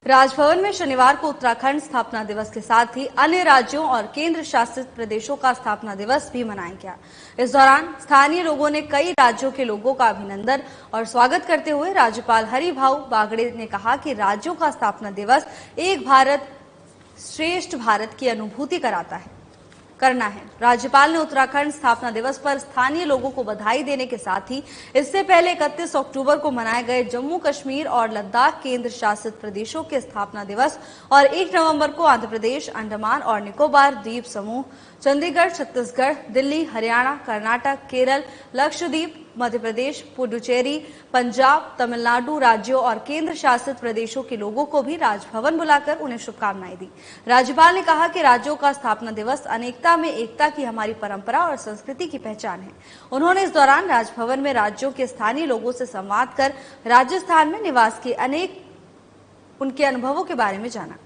राजभवन में शनिवार को उत्तराखंड स्थापना दिवस के साथ ही अन्य राज्यों और केंद्र शासित प्रदेशों का स्थापना दिवस भी मनाया गया। इस दौरान स्थानीय लोगों ने कई राज्यों के लोगों का अभिनंदन और स्वागत करते हुए राज्यपाल हरिभाऊ बागड़े ने कहा कि राज्यों का स्थापना दिवस एक भारत श्रेष्ठ भारत की अनुभूति करना है। राज्यपाल ने उत्तराखंड स्थापना दिवस पर स्थानीय लोगों को बधाई देने के साथ ही इससे पहले 31 अक्टूबर को मनाए गए जम्मू कश्मीर और लद्दाख केंद्र शासित प्रदेशों के स्थापना दिवस और 1 नवंबर को आंध्र प्रदेश, अंडमान और निकोबार द्वीप समूह, चंडीगढ़, छत्तीसगढ़, दिल्ली, हरियाणा, कर्नाटक, केरल, लक्षद्वीप, मध्य प्रदेश, पुडुचेरी, पंजाब, तमिलनाडु राज्यों और केंद्र शासित प्रदेशों के लोगों को भी राजभवन बुलाकर उन्हें शुभकामनाएं दी। राज्यपाल ने कहा कि राज्यों का स्थापना दिवस अनेकता में एकता की हमारी परंपरा और संस्कृति की पहचान है। उन्होंने इस दौरान राजभवन में राज्यों के स्थानीय लोगों से संवाद कर राजस्थान में निवास के उनके अनुभवों के बारे में जाना।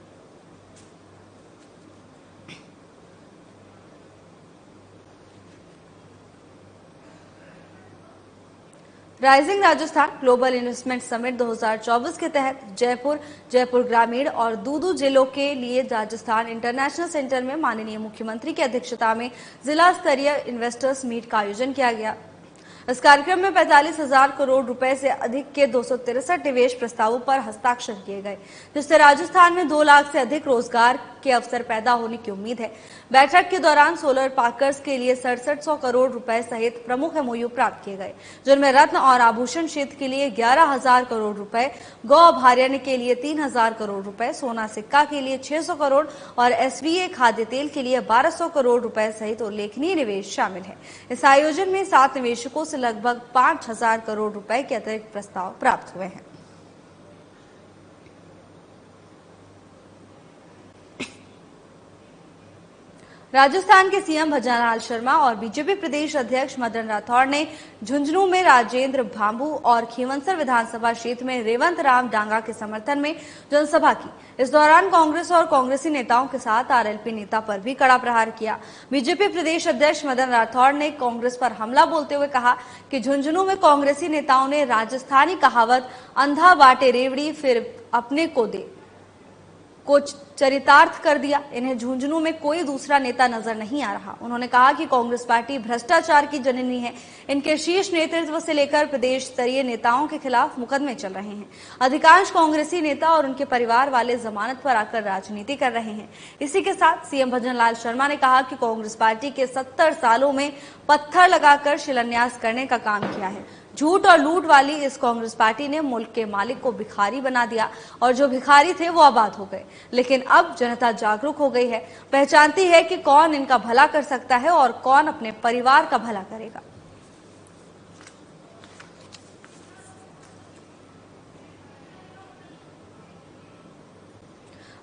Rising Rajasthan global investment summit 2024 के तहत जयपुर ग्रामीण और दूदू जिलों के लिए राजस्थान इंटरनेशनल सेंटर में माननीय मुख्यमंत्री की अध्यक्षता में जिला स्तरीय इन्वेस्टर्स मीट का आयोजन किया गया। इस कार्यक्रम में 45,000 करोड़ रुपए से अधिक के 263 निवेश प्रस्तावों पर हस्ताक्षर किए गए, जिससे राजस्थान में 2 लाख से अधिक रोजगार के अवसर पैदा होने की उम्मीद है। बैठक के दौरान सोलर पार्कर्स के लिए 6700 करोड़ रुपए सहित प्रमुख एमओयू प्राप्त किए गए, जिनमें रत्न और आभूषण क्षेत्र के लिए 11,000 करोड़ रुपए, गौ अभयारण्य के लिए 3,000 करोड़ रुपए, सोना सिक्का के लिए 600 करोड़ और एसवीए खाद्य तेल के लिए 1200 करोड़ रुपए सहित उल्लेखनीय निवेश शामिल है। इस आयोजन में 7 निवेशकों से लगभग 5,000 करोड़ रुपए के अतिरिक्त प्रस्ताव प्राप्त हुए हैं। राजस्थान के सीएम भजनलाल शर्मा और बीजेपी प्रदेश अध्यक्ष मदन राठौड़ ने झुंझुनू में राजेंद्र भांबू और खींवसर विधानसभा क्षेत्र में रेवंत राम डांगा के समर्थन में जनसभा की। इस दौरान कांग्रेस और कांग्रेसी नेताओं के साथ आरएलपी नेता पर भी कड़ा प्रहार किया। बीजेपी प्रदेश अध्यक्ष मदन राठौड़ ने कांग्रेस पर हमला बोलते हुए कहा कि झुंझुनू में कांग्रेसी नेताओं ने राजस्थानी कहावत अंधा बाटे रेवड़ी फिर अपने को दे को चरितार्थ कर दिया। इन्हें झुंझुनू में कोई दूसरा नेता नजर नहीं आ रहा। उन्होंने कहा कि कांग्रेस पार्टी भ्रष्टाचार की जननी है। इनके शीर्ष नेतृत्व से लेकर प्रदेश स्तरीय नेताओं के खिलाफ मुकदमे चल रहे हैं। अधिकांश कांग्रेसी नेता और उनके परिवार वाले जमानत पर आकर राजनीति कर रहे हैं। इसी के साथ सीएम भजनलाल शर्मा ने कहा कि कांग्रेस पार्टी के 70 सालों में पत्थर लगाकर शिलान्यास करने का काम किया है। झूठ और लूट वाली इस कांग्रेस पार्टी ने मुल्क के मालिक को भिखारी बना दिया और जो भिखारी थे वो आबाद हो गए। लेकिन अब जनता जागरूक हो गई है, पहचानती है कि कौन इनका भला कर सकता है और कौन अपने परिवार का भला करेगा।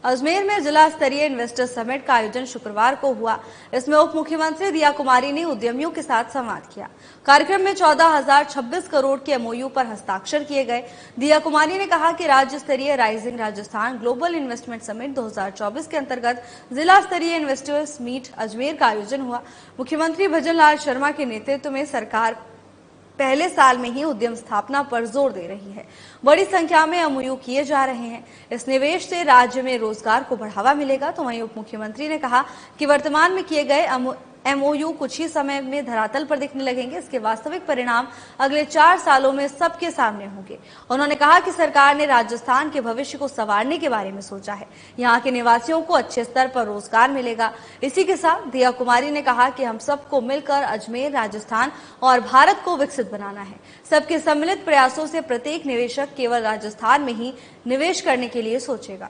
अजमेर में जिला स्तरीय इन्वेस्टर समिट का आयोजन शुक्रवार को हुआ। इसमें उप मुख्यमंत्री दिया कुमारी ने उद्यमियों के साथ संवाद किया। कार्यक्रम में 14,026 करोड़ के एमओयू पर हस्ताक्षर किए गए। दिया कुमारी ने कहा कि राज्य स्तरीय rising Rajasthan global investment summit 2024 के अंतर्गत जिला स्तरीय इन्वेस्टर्स मीट अजमेर का आयोजन हुआ। मुख्यमंत्री भजनलाल शर्मा के नेतृत्व में सरकार पहले साल में ही उद्यम स्थापना पर जोर दे रही है। बड़ी संख्या में एमओयू किए जा रहे हैं। इस निवेश से राज्य में रोजगार को बढ़ावा मिलेगा। तो वहीं उप मुख्यमंत्री ने कहा कि वर्तमान में किए गए एमओयू कुछ ही समय में धरातल पर दिखने लगेंगे। इसके वास्तविक परिणाम अगले 4 सालों में सबके सामने होंगे। उन्होंने कहा कि सरकार ने राजस्थान के भविष्य को संवारने के बारे में सोचा है। यहाँ के निवासियों को अच्छे स्तर पर रोजगार मिलेगा। इसी के साथ दिया कुमारी ने कहा कि हम सबको मिलकर अजमेर, राजस्थान और भारत को विकसित बनाना है। सबके सम्मिलित प्रयासों से प्रत्येक निवेशक केवल राजस्थान में ही निवेश करने के लिए सोचेगा।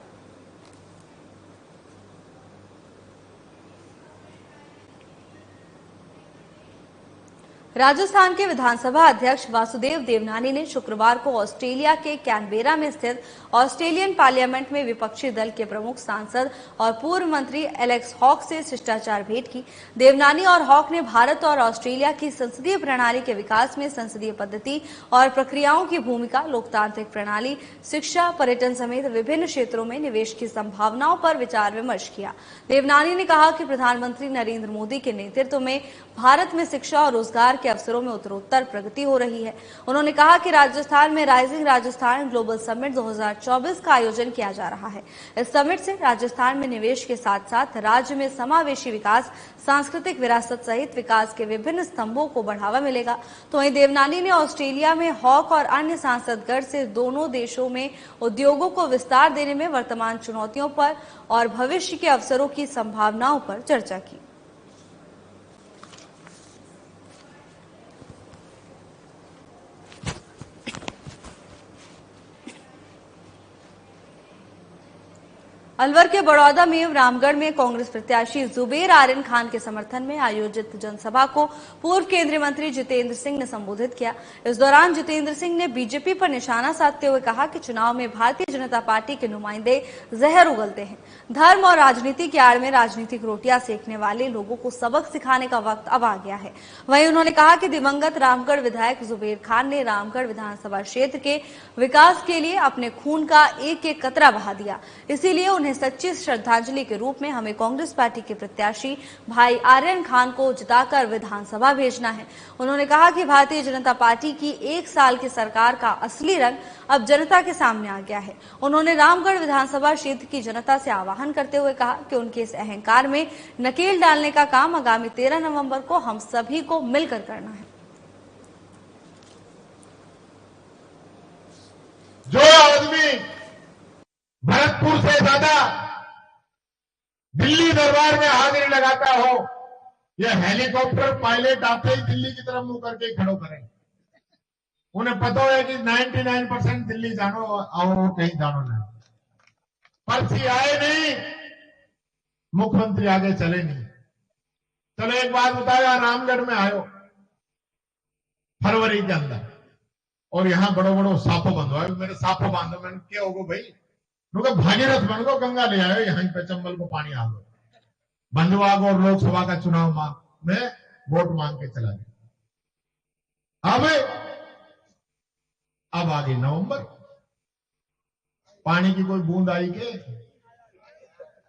राजस्थान के विधानसभा अध्यक्ष वासुदेव देवनानी ने शुक्रवार को ऑस्ट्रेलिया के कैनबेरा में स्थित ऑस्ट्रेलियन पार्लियामेंट में विपक्षी दल के प्रमुख सांसद और पूर्व मंत्री एलेक्स हॉक से शिष्टाचार भेंट की। देवनानी और हॉक ने भारत और ऑस्ट्रेलिया की संसदीय प्रणाली के विकास में संसदीय पद्धति और प्रक्रियाओं की भूमिका, लोकतांत्रिक प्रणाली, शिक्षा, पर्यटन समेत विभिन्न क्षेत्रों में निवेश की संभावनाओं पर विचार विमर्श किया। देवनानी ने कहा कि प्रधानमंत्री नरेंद्र मोदी के नेतृत्व में भारत में शिक्षा और रोजगार के के अवसरों में उत्तरोत्तर प्रगति हो रही है। उन्होंने कहा कि राजस्थान में राइजिंग राजस्थान ग्लोबल समिट 2024 का आयोजन किया जा रहा है। इस समिट से राजस्थान में निवेश के साथ साथ राज्य में समावेशी विकास, सांस्कृतिक विरासत सहित विकास के विभिन्न स्तंभों को बढ़ावा मिलेगा। तो वहीं देवनानी ने ऑस्ट्रेलिया में हॉक और अन्य सांसदगढ़ से दोनों देशों में उद्योगों को विस्तार देने में वर्तमान चुनौतियों पर और भविष्य के अवसरों की संभावनाओं पर चर्चा की। अलवर के बड़ौदा में रामगढ़ में कांग्रेस प्रत्याशी जुबेर आर्यन खान के समर्थन में आयोजित जनसभा को पूर्व केंद्रीय मंत्री जितेंद्र सिंह ने संबोधित किया। इस दौरान जितेंद्र सिंह ने बीजेपी पर निशाना साधते हुए कहा कि चुनाव में भारतीय जनता पार्टी के नुमाइंदे जहर उगलते हैं। धर्म और राजनीति की आड़ में राजनीतिक रोटियां सेकने वाले लोगों को सबक सिखाने का वक्त अब आ गया है। वहीं उन्होंने कहा कि दिवंगत रामगढ़ विधायक जुबेर खान ने रामगढ़ विधानसभा क्षेत्र के विकास के लिए अपने खून का एक एक कतरा बहा दिया। इसीलिए उन्हें सच्ची श्रद्धांजलि के रूप में हमें कांग्रेस पार्टी के प्रत्याशी भाई आर्यन खान को जिताकर विधानसभा भेजना है। उन्होंने कहा कि भारतीय जनता पार्टी की 1 साल की सरकार का असली रंग अब जनता के सामने आ गया है। उन्होंने रामगढ़ विधानसभा क्षेत्र की जनता से आह्वान करते हुए कहा कि उनके इस अहंकार में नकेल डालने का काम आगामी 13 नवंबर को हम सभी को मिलकर करना है। जो आदमी भरतपुर से ज्यादा दिल्ली दरबार में हाजिरी लगाता हो, यह हेलीकॉप्टर पायलट आते ही दिल्ली की तरफ मुंह करके खड़ो करें। उन्हें पता है कि 99% दिल्ली जानो और कहीं जानो नहीं। पर्ची आए नहीं, मुख्यमंत्री आगे चले नहीं। चलो एक बात बताया, रामगढ़ में आयो फरवरी के अंदर और यहां बड़ो बड़ो साफो बंधवायो। मेरे साफो बांधो, मैंने क्या होगो भाई, भागीरथ बन गो, गंगा ले आयो, यहां पे चंबल को पानी आ गो। बंधुआ को और लोकसभा का चुनाव में वोट मांग के चला गया। अब आ गई नवंबर, पानी की कोई बूंद आई के,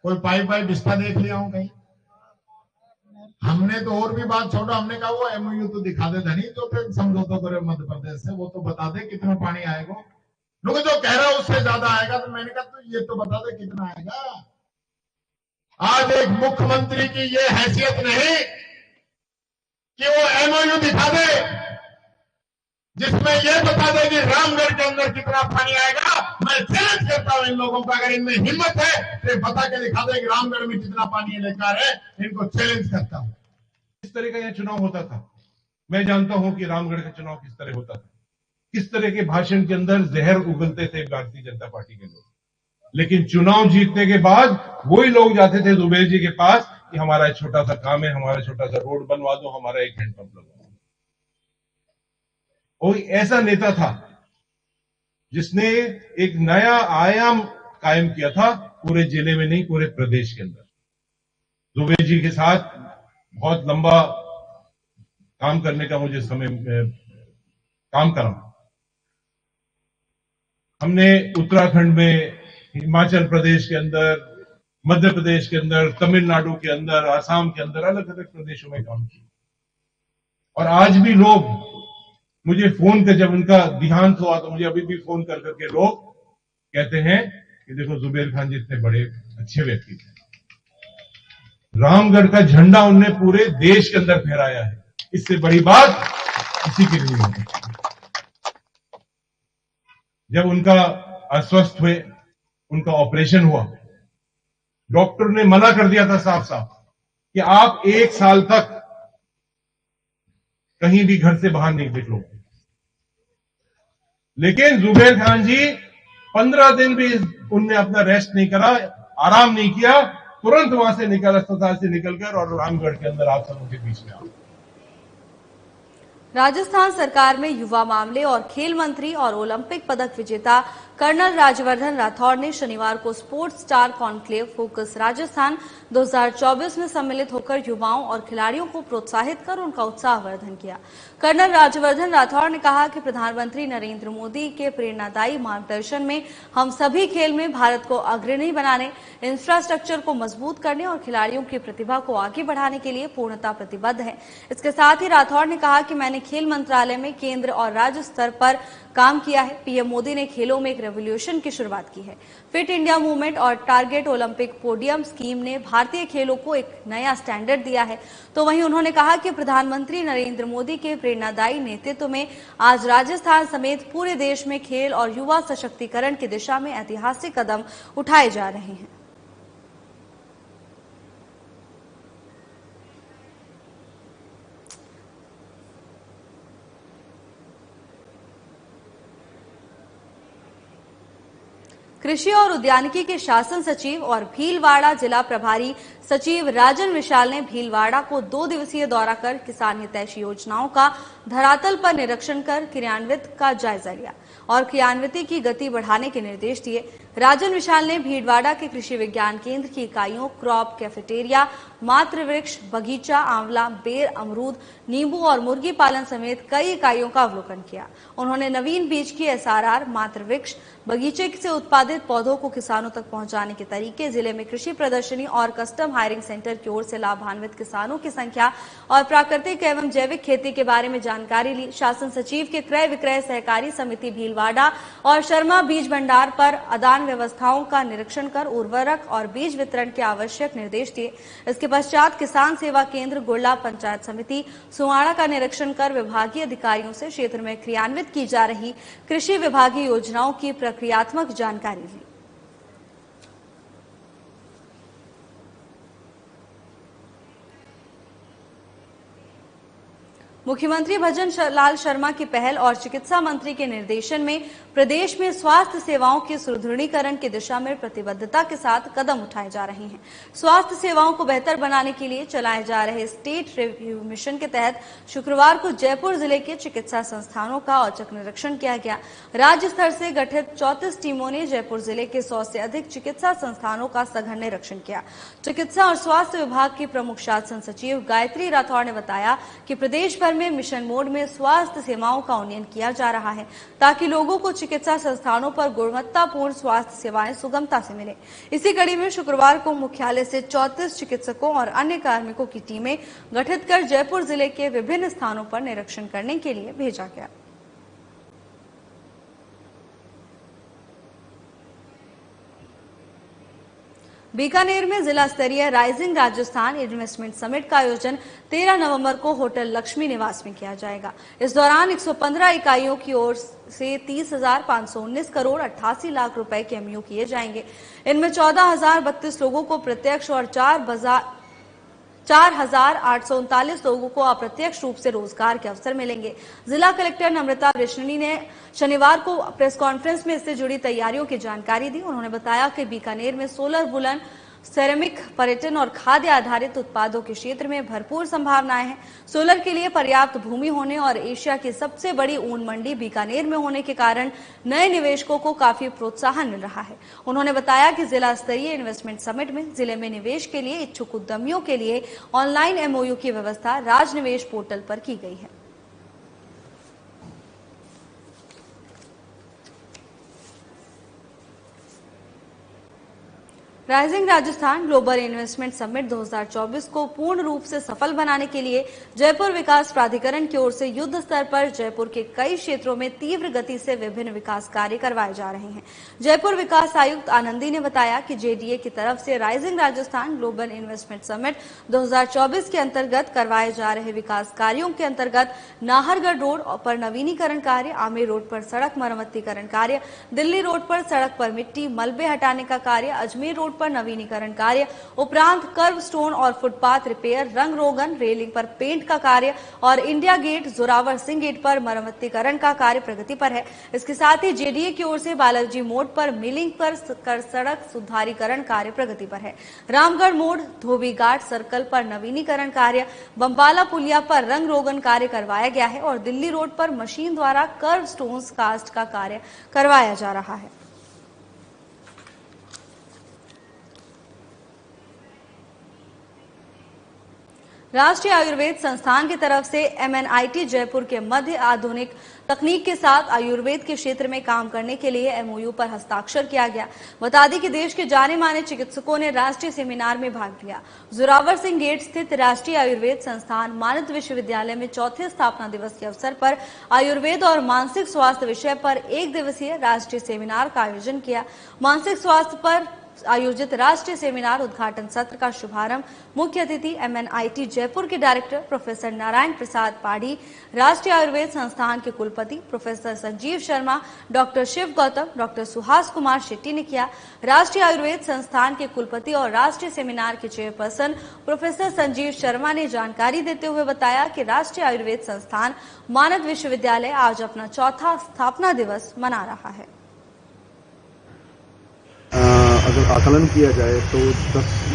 कोई पाइप रिश्ता देख लिया हूं कहीं। हमने तो और भी बात छोड़ो, हमने कहा वो एमओयू तो दिखा दे धनी, तो फिर समझौता करे मध्य प्रदेश से, वो तो बता दे कितना पानी आएगा। लोग जो कह रहा है उससे ज्यादा आएगा, तो मैंने कहा तो ये तो बता दे कितना आएगा। आज एक मुख्यमंत्री की ये हैसियत नहीं कि वो एमओयू दिखा दे जिसमें ये बता दे कि रामगढ़ के अंदर कितना पानी आएगा। मैं चैलेंज करता हूं इन लोगों का, अगर इनमें हिम्मत है तो बता के दिखा दे कि रामगढ़ में कितना पानी लेकर है। इनको चैलेंज करता हूं। किस तरह का यह चुनाव होता था, मैं जानता हूं कि रामगढ़ का चुनाव किस तरह होता था। किस तरह के भाषण के अंदर जहर उगलते थे भारतीय जनता पार्टी के लोग, लेकिन चुनाव जीतने के बाद वही लोग जाते थे जुबेर जी के पास कि हमारा एक छोटा सा काम है, हमारा छोटा सा रोड बनवा दो, हमारा एक हैंडपंप लगवा दो। और ऐसा नेता था जिसने एक नया आयाम कायम किया था, पूरे जिले में नहीं पूरे प्रदेश के अंदर। जुबेर जी के साथ बहुत लंबा काम करने का मुझे काम करा। हमने उत्तराखंड में, हिमाचल प्रदेश के अंदर, मध्य प्रदेश के अंदर, तमिलनाडु के अंदर, आसाम के अंदर, अलग अलग प्रदेशों में काम किया। और आज भी लोग मुझे फोन कर, जब उनका देहांत हुआ तो मुझे अभी भी फोन कर करके लोग कहते हैं कि देखो जुबेर खान जी इतने बड़े अच्छे व्यक्ति थे। रामगढ़ का झंडा उनने पूरे देश के अंदर फहराया है। इससे बड़ी बात किसी के लिए नहीं। जब उनका अस्वस्थ हुए, उनका ऑपरेशन हुआ, डॉक्टर ने मना कर दिया था साफ साफ कि आप 1 साल तक कहीं भी घर से बाहर नहीं निकलो। लेकिन जुबेर खान जी 15 दिन भी उनने अपना रेस्ट नहीं करा, आराम नहीं किया, तुरंत वहां से निकल, अस्पताल से निकलकर और रामगढ़ के अंदर आप सबों के बीच में आ। राजस्थान सरकार में युवा मामले और खेल मंत्री और ओलंपिक पदक विजेता कर्नल राज्यवर्धन राठौड़ ने शनिवार को sports star conclave focus Rajasthan 2024 में सम्मिलित होकर युवाओं और खिलाड़ियों को प्रोत्साहित कर उनका उत्साहवर्धन किया। कर्नल राज्यवर्धन राठौड़ ने कहा कि प्रधानमंत्री नरेंद्र मोदी के प्रेरणादायी मार्गदर्शन में हम सभी खेल में भारत को अग्रणी बनाने, इंफ्रास्ट्रक्चर को मजबूत करने और खिलाड़ियों की प्रतिभा को आगे बढ़ाने के लिए पूर्णतः प्रतिबद्ध है। इसके साथ ही राठौड़ ने कहा कि मैंने खेल मंत्रालय में केंद्र और राज्य स्तर पर काम किया है। पीएम मोदी ने खेलों में एक रेवोल्यूशन की शुरुआत की है। फिट इंडिया मूवमेंट और टारगेट ओलंपिक पोडियम स्कीम ने भारतीय खेलों को एक नया स्टैंडर्ड दिया है। तो वहीं उन्होंने कहा कि प्रधानमंत्री नरेंद्र मोदी के प्रेरणादायी नेतृत्व में आज राजस्थान समेत पूरे देश में खेल और युवा सशक्तिकरण की दिशा में ऐतिहासिक कदम उठाए जा रहे हैं। कृषि और उद्यानिकी के शासन सचिव और भीलवाड़ा जिला प्रभारी सचिव राजन विशाल ने भीलवाड़ा को 2 दिवसीय दौरा कर किसान हितैषी योजनाओं का धरातल पर निरीक्षण कर क्रियान्वित का जायजा लिया और क्रियान्विति की गति बढ़ाने के निर्देश दिए। राजन विशाल ने भीलवाड़ा के कृषि विज्ञान केंद्र की इकाइयों क्रॉप कैफेटेरिया, मातृ वृक्ष, बगीचा, आंवला, बेर, अमरूद, नींबू और मुर्गी पालन समेत कई इकाइयों का अवलोकन किया। उन्होंने नवीन बीज की SRR, मातृ वृक्ष, बगीचे से उत्पादित पौधों को किसानों तक पहुंचाने के तरीके, जिले में कृषि प्रदर्शनी और कस्टम हायरिंग सेंटर की ओर से लाभान्वित किसानों की संख्या और प्राकृतिक एवं जैविक खेती के बारे में जानकारी ली। शासन सचिव के क्रय विक्रय सहकारी समिति भीलवाड़ा और शर्मा बीज भंडार पर आदान व्यवस्थाओं का निरीक्षण कर उर्वरक और बीज वितरण के आवश्यक निर्देश दिए। इसके पश्चात किसान सेवा केंद्र गुड़ला पंचायत समिति सुवाड़ा का निरीक्षण कर विभागीय अधिकारियों से क्षेत्र में क्रियान्वित की जा रही कृषि विभागीय योजनाओं की प्रक्रियात्मक जानकारी ली। मुख्यमंत्री भजन लाल शर्मा की पहल और चिकित्सा मंत्री के निर्देशन में प्रदेश में स्वास्थ्य सेवाओं के सुदृढ़ीकरण की दिशा में प्रतिबद्धता के साथ कदम उठाए जा रहे हैं। स्वास्थ्य सेवाओं को बेहतर बनाने के लिए चलाए जा रहे स्टेट रिव्यू मिशन के तहत शुक्रवार को जयपुर जिले के चिकित्सा संस्थानों का औचक निरीक्षण किया गया। राज्य स्तर से गठित 34 टीमों ने जयपुर जिले के 100 से अधिक चिकित्सा संस्थानों का सघन निरीक्षण किया। चिकित्सा और स्वास्थ्य विभाग की प्रमुख शासन सचिव गायत्री राठौड़ ने बताया कि प्रदेश भर में मिशन मोड में स्वास्थ्य सेवाओं का उन्नयन किया जा रहा है ताकि लोगों को चिकित्सा संस्थानों पर गुणवत्तापूर्ण स्वास्थ्य सेवाएं सुगमता से मिले। इसी कड़ी में शुक्रवार को मुख्यालय से 34 चिकित्सकों और अन्य कार्मिकों की टीमें गठित कर जयपुर जिले के विभिन्न स्थानों पर निरीक्षण करने के लिए भेजा गया। बीकानेर में जिला स्तरीय राइजिंग राजस्थान इन्वेस्टमेंट समिट का आयोजन 13 नवंबर को होटल लक्ष्मी निवास में किया जाएगा। इस दौरान 115 इकाइयों की ओर से 30,519 करोड़ 88 लाख रुपए के MOU किए जाएंगे। इनमें 14,032 लोगों को प्रत्यक्ष और 4,839 लोगों को अप्रत्यक्ष रूप से रोजगार के अवसर मिलेंगे। जिला कलेक्टर नम्रता वृष्णनी ने शनिवार को प्रेस कॉन्फ्रेंस में इससे जुड़ी तैयारियों की जानकारी दी। उन्होंने बताया कि बीकानेर में सोलर वुलन, सेरेमिक, पर्यटन और खाद्य आधारित उत्पादों के क्षेत्र में भरपूर संभावनाएं हैं। सोलर के लिए पर्याप्त भूमि होने और एशिया की सबसे बड़ी ऊन मंडी बीकानेर में होने के कारण नए निवेशकों को काफी प्रोत्साहन मिल रहा है। उन्होंने बताया कि जिला स्तरीय इन्वेस्टमेंट समिट में जिले में निवेश के लिए इच्छुक उद्यमियों के लिए ऑनलाइन MOU की व्यवस्था राज निवेश पोर्टल पर की गई है। Rising Rajasthan global investment summit 2024 को पूर्ण रूप से सफल बनाने के लिए जयपुर विकास प्राधिकरण की ओर से युद्ध स्तर पर जयपुर के कई क्षेत्रों में तीव्र गति से विभिन्न विकास कार्य करवाए जा रहे हैं। जयपुर विकास आयुक्त आनंदी ने बताया कि JDA की तरफ से rising Rajasthan global investment summit 2024 के अंतर्गत करवाए जा रहे विकास कार्यों के अंतर्गत नाहरगढ़ रोड पर नवीनीकरण कार्य, आमेर रोड पर सड़क मरम्मतीकरण कार्य, दिल्ली रोड पर सड़क पर मिट्टी मलबे हटाने का कार्य, अजमेर रोड पर नवीनीकरण कार्य, उपरांत कर्व स्टोन और फुटपाथ रिपेयर, रंग रोगन, रेलिंग पर पेंट का कार्य और India Gate, Zorawar Singh Gate पर मरम्मतीकरण का कार्य प्रगति पर है। इसके साथ ही JDA की ओर से बालाजी मोड़ पर मिलिंग पर सड़क सुधारीकरण कार्य प्रगति पर है। रामगढ़ मोड़, धोबी घाट सर्कल पर नवीनीकरण कार्य, बम्बाला पुलिया पर रंग रोगन कार्य करवाया गया है और दिल्ली रोड पर मशीन द्वारा कर्व स्टोन्स कास्ट का कार्य करवाया जा रहा है। राष्ट्रीय आयुर्वेद संस्थान की तरफ से MNIT जयपुर के मध्य आधुनिक तकनीक के साथ आयुर्वेद के क्षेत्र में काम करने के लिए MOU पर हस्ताक्षर किया गया। बता दें कि देश के जाने माने चिकित्सकों ने राष्ट्रीय सेमिनार में भाग लिया। जोरावर सिंह गेट स्थित राष्ट्रीय आयुर्वेद संस्थान मानद विश्वविद्यालय में चौथे स्थापना दिवस के अवसर पर आयुर्वेद और मानसिक स्वास्थ्य विषय पर 1 दिवसीय राष्ट्रीय सेमिनार का आयोजन किया। मानसिक स्वास्थ्य पर आयोजित राष्ट्रीय सेमिनार उद्घाटन सत्र का शुभारंभ मुख्य अतिथि MNIT जयपुर के डायरेक्टर प्रोफेसर नारायण प्रसाद पाढ़ी, राष्ट्रीय आयुर्वेद संस्थान के कुलपति professor Sanjeev Sharma, doctor Shiv Gautam, doctor Suhas Kumar Shetty ने किया। राष्ट्रीय आयुर्वेद संस्थान के कुलपति और राष्ट्रीय सेमिनार के चेयरपर्सन प्रोफेसर संजीव शर्मा ने जानकारी देते हुए बताया कि राष्ट्रीय आयुर्वेद संस्थान मानद विश्वविद्यालय आज अपना चौथा स्थापना दिवस मना रहा है। अगर आकलन किया जाए तो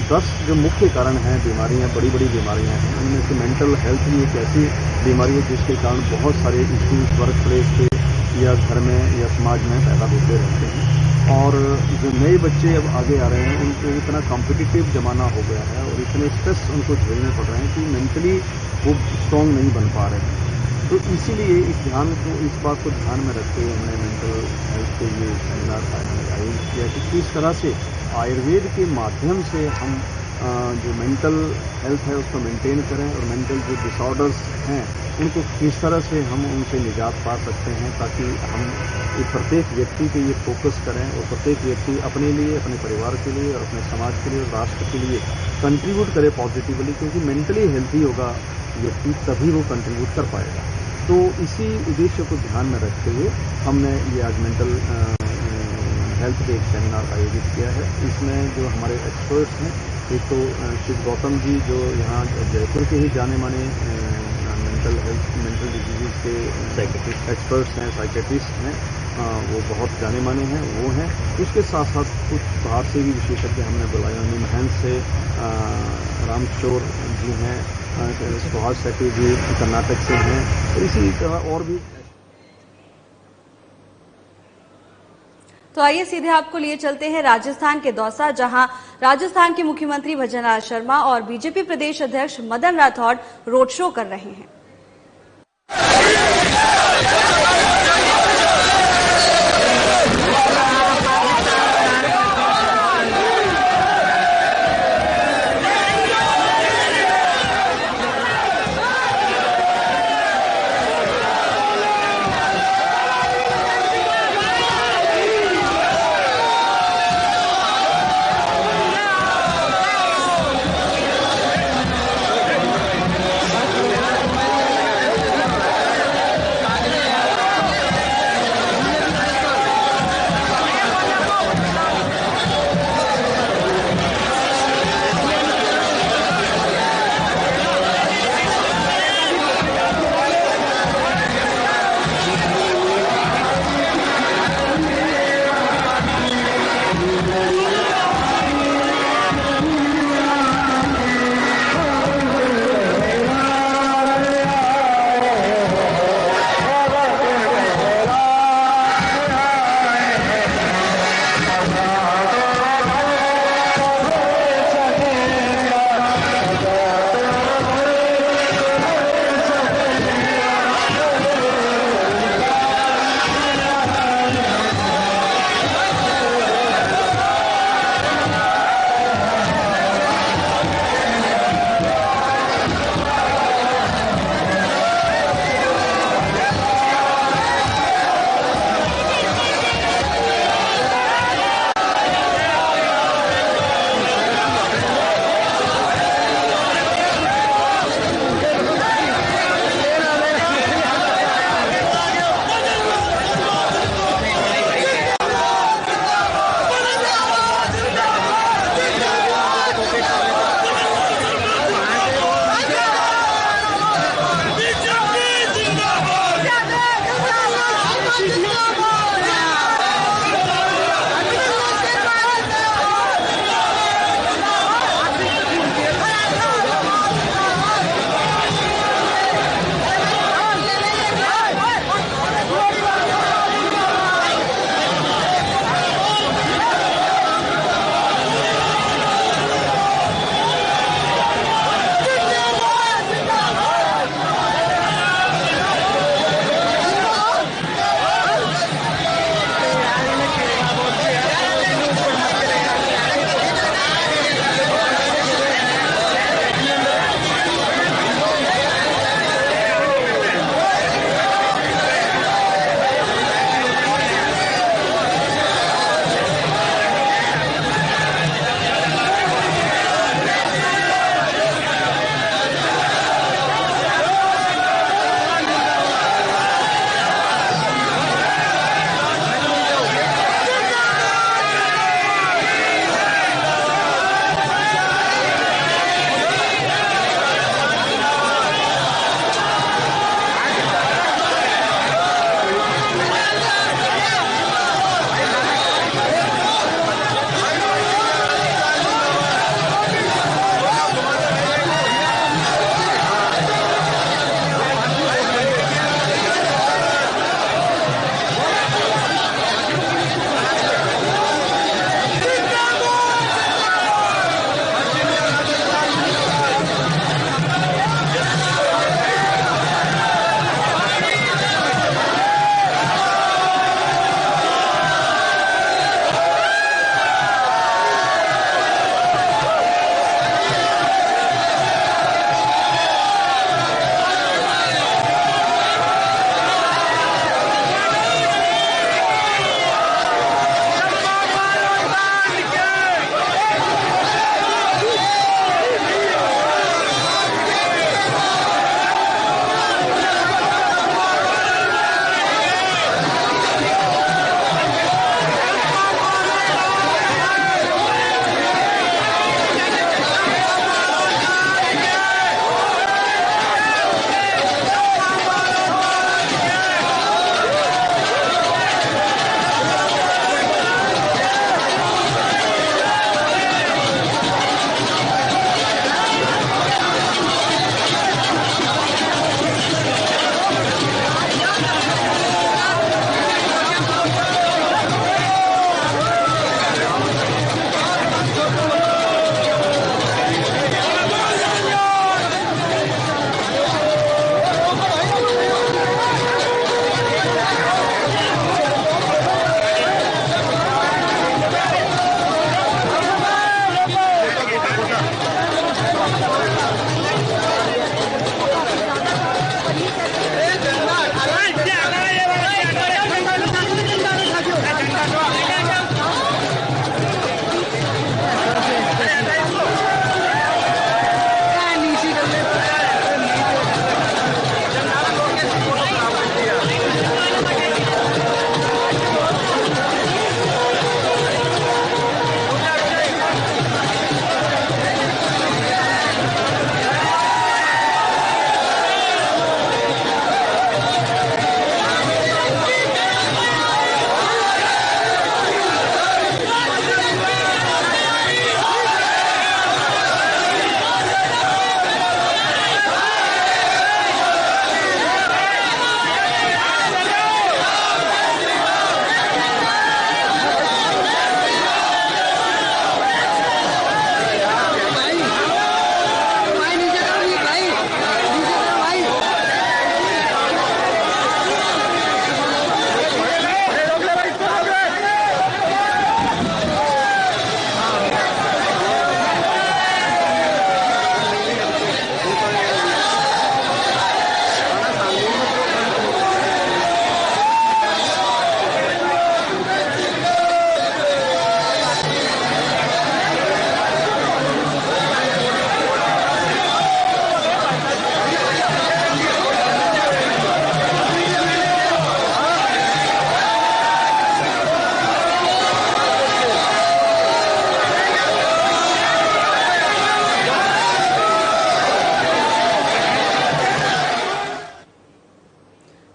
10 जो मुख्य कारण हैं, बीमारियां, बड़ी बीमारियां हैं, उनमें से मेंटल हेल्थ भी एक ऐसी बीमारी है जिसके कारण बहुत सारे इश्यूज वर्क प्लेस पे या घर में या समाज में पैदा होते रहते हैं। और जो नए बच्चे अब आगे आ रहे हैं उनको इतना कॉम्पिटिटिव जमाना हो गया है और इतने स्ट्रेस उनको झेलने पड़ रहे हैं कि मेंटली वो स्ट्रॉन्ग नहीं बन पा रहे हैं। तो इसीलिए इस बात को ध्यान में रखते हुए हमने मेंटल हेल्थ के लिए सेमिनार आयोजित किया कि किस तरह से आयुर्वेद के माध्यम से हम जो मेंटल हेल्थ है उसको मेंटेन करें और मेंटल जो डिसऑर्डर्स हैं उनको किस तरह से हम उनसे निजात पा सकते हैं, ताकि हम प्रत्येक व्यक्ति पे ये फोकस करें और प्रत्येक व्यक्ति अपने लिए, अपने परिवार के लिए और अपने समाज के लिए और राष्ट्र के लिए कंट्रीब्यूट करे पॉजिटिवली, क्योंकि मेंटली हेल्थी होगा व्यक्ति तभी वो कंट्रीब्यूट कर पाएगा। तो इसी उद्देश्य को ध्यान में रखते हुए हमने ये आज मेंटल हेल्थ पे एक सेमिनार आयोजित किया है। इसमें जो हमारे एक्सपर्ट्स हैं, एक तो शिव गौतम जी जो यहाँ जयपुर के ही जाने माने मेंटल डिजीज के एक्सपर्ट्स हैं, साइकेट्रिस्ट हैं, वो बहुत जाने माने हैं, वो हैं। उसके साथ साथ कुछ बाहर से भी विशेषज्ञ हमने बुलाए। निमहैंस से रामकिशोर जी हैं, सुहास शेट्टी जी कर्नाटक से हैं, तो इसी तरह और भी। तो आइए सीधे आपको लिए चलते हैं राजस्थान के दौसा, जहां राजस्थान के मुख्यमंत्री भजनलाल शर्मा और बीजेपी प्रदेश अध्यक्ष मदन राठौड़ रोड शो कर रहे हैं।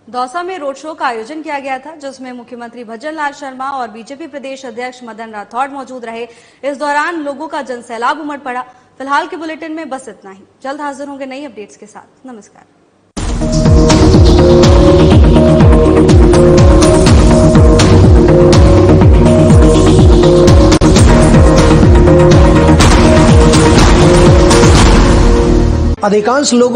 दौसा में रोड शो का आयोजन किया गया था, जिसमें मुख्यमंत्री भजनलाल शर्मा और बीजेपी प्रदेश अध्यक्ष मदन राठौड़ मौजूद रहे। इस दौरान लोगों का जनसैलाब उमड़ पड़ा। फिलहाल के बुलेटिन में बस इतना ही। जल्द हाजिर होंगे नई अपडेट्स के साथ। नमस्कार। अधिकांश लोगों